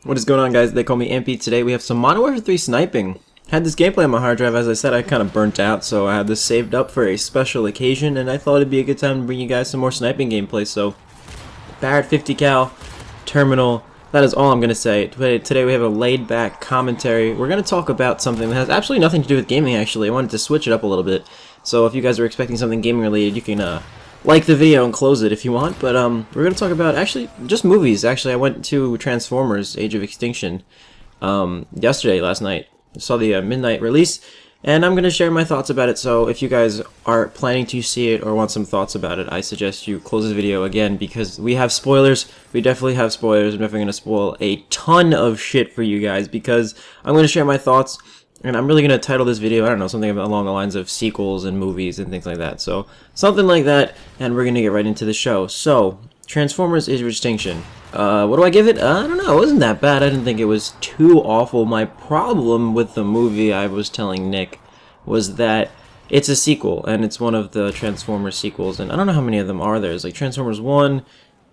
What is going on, guys? They call me Ampy. Today we have some Modern Warfare 3 sniping. Had this gameplay on my hard drive. As I said, I kind of burnt out, so I had this saved up for a special occasion, and I thought it'd be a good time to bring you guys some more sniping gameplay. So, Barrett 50 cal, terminal, that is all I'm going to say. Today we have a laid-back commentary. We're going to talk about something that has absolutely nothing to do with gaming, actually. I wanted to switch it up a little bit. So if you guys are expecting something gaming related, you can like the video and close it if you want. But we're going to talk about, actually, just movies. Actually, I went to Transformers Age of Extinction last night. I saw the midnight release, and I'm going to share my thoughts about it. So if you guys are planning to see it or want some thoughts about it, I suggest you close this video again, because we have spoilers. We definitely have spoilers. I'm definitely going to spoil a ton of shit for you guys, because I'm going to share my thoughts, and I'm really going to title this video, I don't know, something along the lines of sequels and movies and things like that. So something like that, and we're going to get right into the show. So Transformers Age of Extinction. What do I give it? I don't know. It wasn't that bad. I didn't think it was too awful. My problem with the movie, I was telling Nick, was that it's a sequel, and it's one of the Transformers sequels, and I don't know how many of them are there. There's like Transformers 1,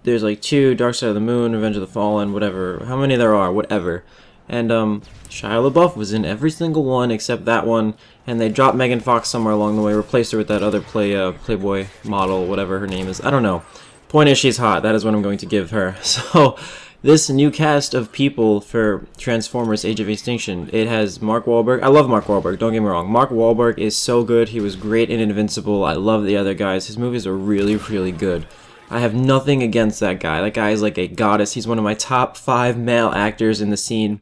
there's like 2, Dark Side of the Moon, Revenge of the Fallen, whatever. How many there are, whatever. And Shia LaBeouf was in every single one except that one, and they dropped Megan Fox somewhere along the way, replaced her with that other Playboy model, whatever her name is. I don't know. Point is, she's hot. That is what I'm going to give her. So, this new cast of people for Transformers Age of Extinction, it has Mark Wahlberg. I love Mark Wahlberg, don't get me wrong. Mark Wahlberg is so good. He was great in Invincible. I love the other guys. His movies are really, really good. I have nothing against that guy. That guy is like a goddess. He's one of my top 5 male actors in the scene.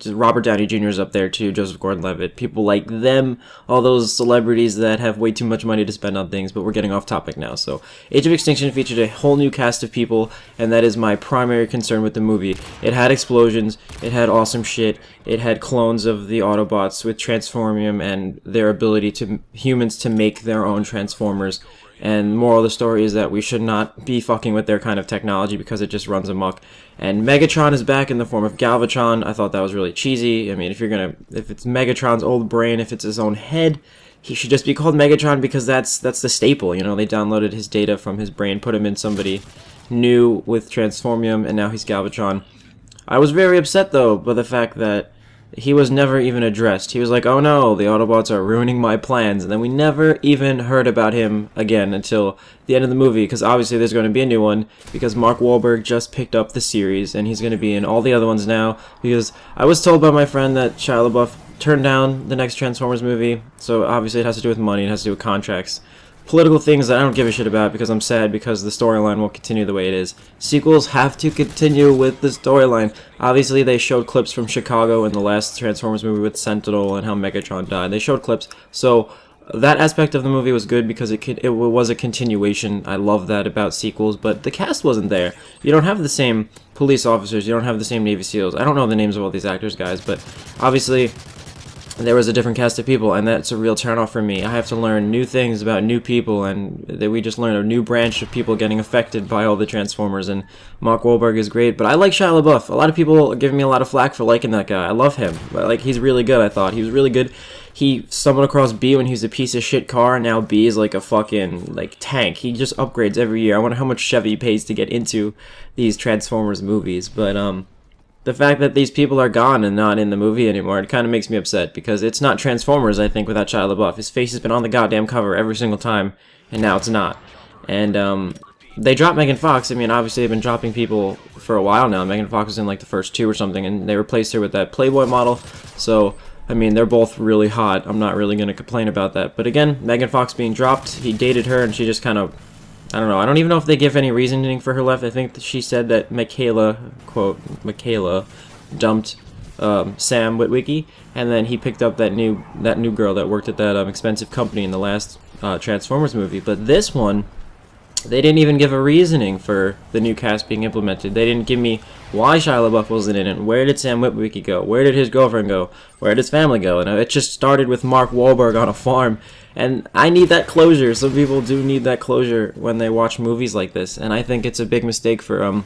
Robert Downey Jr. is up there too, Joseph Gordon-Levitt, people like them, all those celebrities that have way too much money to spend on things, but we're getting off topic now. So, Age of Extinction featured a whole new cast of people, and that is my primary concern with the movie. It had explosions, it had awesome shit, it had clones of the Autobots with Transformium and their ability to humans to make their own Transformers. And moral of the story is that we should not be fucking with their kind of technology because it just runs amok. And Megatron is back in the form of Galvatron. I thought that was really cheesy. I mean, if it's Megatron's old brain, if it's his own head, he should just be called Megatron, because that's the staple. You know, they downloaded his data from his brain, put him in somebody new with Transformium, and now he's Galvatron. I was very upset, though, by the fact that he was never even addressed. He was like, oh no, the Autobots are ruining my plans. And then we never even heard about him again until the end of the movie, because obviously there's going to be a new one, because Mark Wahlberg just picked up the series, and he's going to be in all the other ones now, because I was told by my friend that Shia LaBeouf turned down the next Transformers movie, so obviously it has to do with money, it has to do with contracts. Political things that I don't give a shit about, because I'm sad because the storyline will continue the way it is. Sequels have to continue with the storyline. Obviously, they showed clips from Chicago in the last Transformers movie with Sentinel and how Megatron died. They showed clips, so that aspect of the movie was good because it was a continuation. I love that about sequels, but the cast wasn't there. You don't have the same police officers, you don't have the same Navy SEALs. I don't know the names of all these actors, guys, but obviously there was a different cast of people, and that's a real turnoff for me. I have to learn new things about new people, and we just learned a new branch of people getting affected by all the Transformers, and Mark Wahlberg is great, but I like Shia LaBeouf. A lot of people are giving me a lot of flack for liking that guy. I love him. Like, he's really good, I thought. He was really good. He stumbled across B when he was a piece of shit car, and now B is like a fucking, tank. He just upgrades every year. I wonder how much Chevy pays to get into these Transformers movies, but, the fact that these people are gone and not in the movie anymore, it kind of makes me upset, because it's not Transformers, I think, without Shia LaBeouf. His face has been on the goddamn cover every single time, and now it's not. And, they dropped Megan Fox. I mean, obviously they've been dropping people for a while now. Megan Fox was in, like, the first 2 or something, and they replaced her with that Playboy model. So, I mean, they're both really hot. I'm not really going to complain about that. But again, Megan Fox being dropped, he dated her, and she just kind of, I don't know. I don't even know if they give any reasoning for her left. I think that she said that Michaela, quote, Michaela, dumped Sam Witwicky, and then he picked up that new girl that worked at that expensive company in the last Transformers movie. But this one, they didn't even give a reasoning for the new cast being implemented. They didn't give me why Shia LaBeouf wasn't in it. Where did Sam Witwicky go? Where did his girlfriend go? Where did his family go? And it just started with Mark Wahlberg on a farm. And I need that closure. Some people do need that closure when they watch movies like this. And I think it's a big mistake for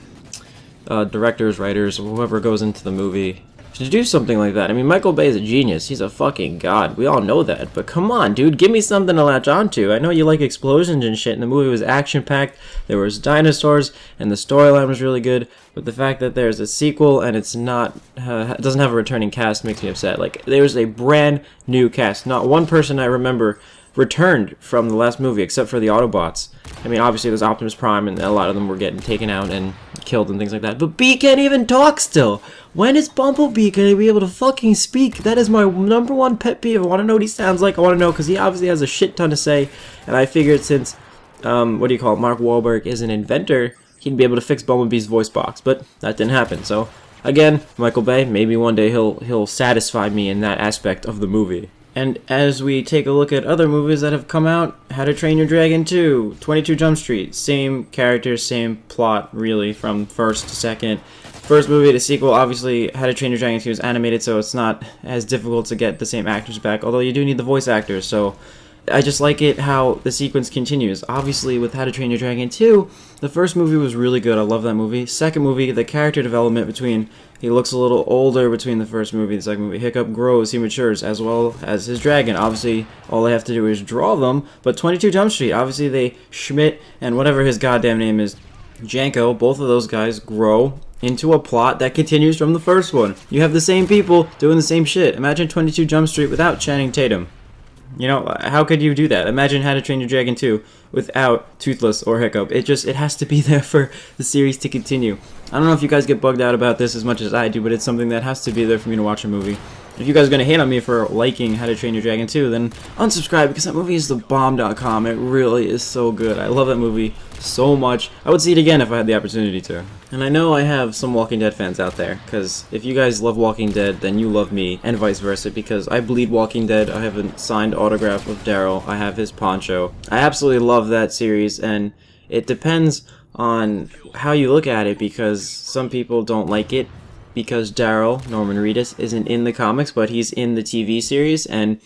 directors, writers, whoever goes into the movie. to do something like that. I mean, Michael Bay is a genius. He's a fucking god. We all know that. But come on, dude, give me something to latch onto. I know you like explosions and shit, and the movie was action-packed. There was dinosaurs, and the storyline was really good. But the fact that there's a sequel and it's not, doesn't have a returning cast makes me upset. Like, there's a brand new cast. Not one person I remember returned from the last movie except for the Autobots. I mean, obviously there's Optimus Prime and a lot of them were getting taken out and killed and things like that, but B can't even talk still. When is Bumblebee gonna be able to fucking speak? That is my number one pet peeve. I want to know what he sounds like. I want to know because he obviously has a shit ton to say, and I figured since what do you call it, Mark Wahlberg is an inventor, he'd be able to fix Bumblebee's voice box, but that didn't happen. So again, Michael Bay, maybe one day he'll satisfy me in that aspect of the movie. And as we take a look at other movies that have come out, How to Train Your Dragon 2, 22 Jump Street, same characters, same plot, really, from first to second. First movie to sequel, obviously, How to Train Your Dragon 2 is animated, so it's not as difficult to get the same actors back, although you do need the voice actors, so I just like it how the sequence continues. Obviously, with How to Train Your Dragon 2, the first movie was really good. I love that movie. Second movie, the character development between, he looks a little older between the first movie and the second movie. Hiccup grows, he matures, as well as his dragon. Obviously, all they have to do is draw them, but 22 Jump Street, obviously they, Schmidt and whatever his goddamn name is, Janko, both of those guys grow into a plot that continues from the first one. You have the same people doing the same shit. Imagine 22 Jump Street without Channing Tatum. You know, how could you do that? Imagine How to Train Your Dragon 2 without Toothless or Hiccup. It has to be there for the series to continue. I don't know if you guys get bugged out about this as much as I do, but it's something that has to be there for me to watch a movie. If you guys are going to hate on me for liking How to Train Your Dragon 2, then unsubscribe, because that movie is thebomb.com. It really is so good. I love that movie so much. I would see it again if I had the opportunity to. And I know I have some Walking Dead fans out there, because if you guys love Walking Dead, then you love me, and vice versa, because I bleed Walking Dead. I have a signed autograph of Daryl. I have his poncho. I absolutely love that series, and it depends on how you look at it, because some people don't like it because Daryl, Norman Reedus, isn't in the comics, but he's in the TV series, and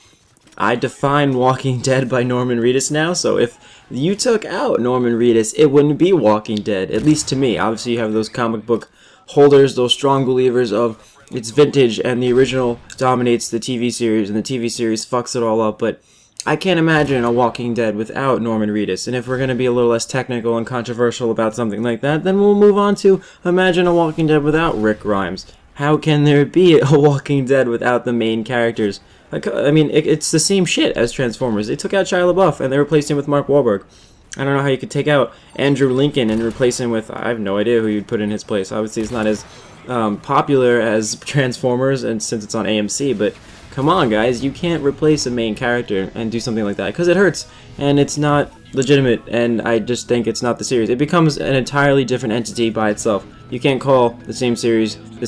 I define Walking Dead by Norman Reedus now, so if you took out Norman Reedus, it wouldn't be Walking Dead, at least to me. Obviously, you have those comic book holders, those strong believers of it's vintage and the original dominates the TV series, and the TV series fucks it all up, but I can't imagine a Walking Dead without Norman Reedus, and if we're going to be a little less technical and controversial about something like that, then we'll move on to imagine a Walking Dead without Rick Grimes. How can there be a Walking Dead without the main characters? Like, I mean, it's the same shit as Transformers. They took out Shia LaBeouf, and they replaced him with Mark Wahlberg. I don't know how you could take out Andrew Lincoln and replace him with, I have no idea who you'd put in his place. Obviously, it's not as popular as Transformers, and since it's on AMC, but come on, guys, you can't replace a main character and do something like that, because it hurts, and it's not legitimate, and I just think it's not the series. It becomes an entirely different entity by itself. You can't call the same series with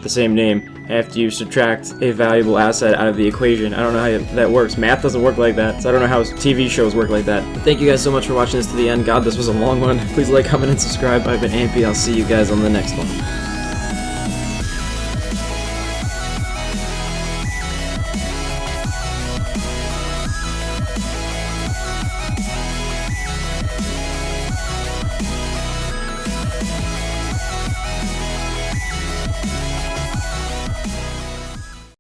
the same name after you subtract a valuable asset out of the equation. I don't know how that works. Math doesn't work like that, so I don't know how TV shows work like that. But thank you guys so much for watching this to the end. God, this was a long one. Please like, comment, and subscribe. I've been Ampy. I'll see you guys on the next one.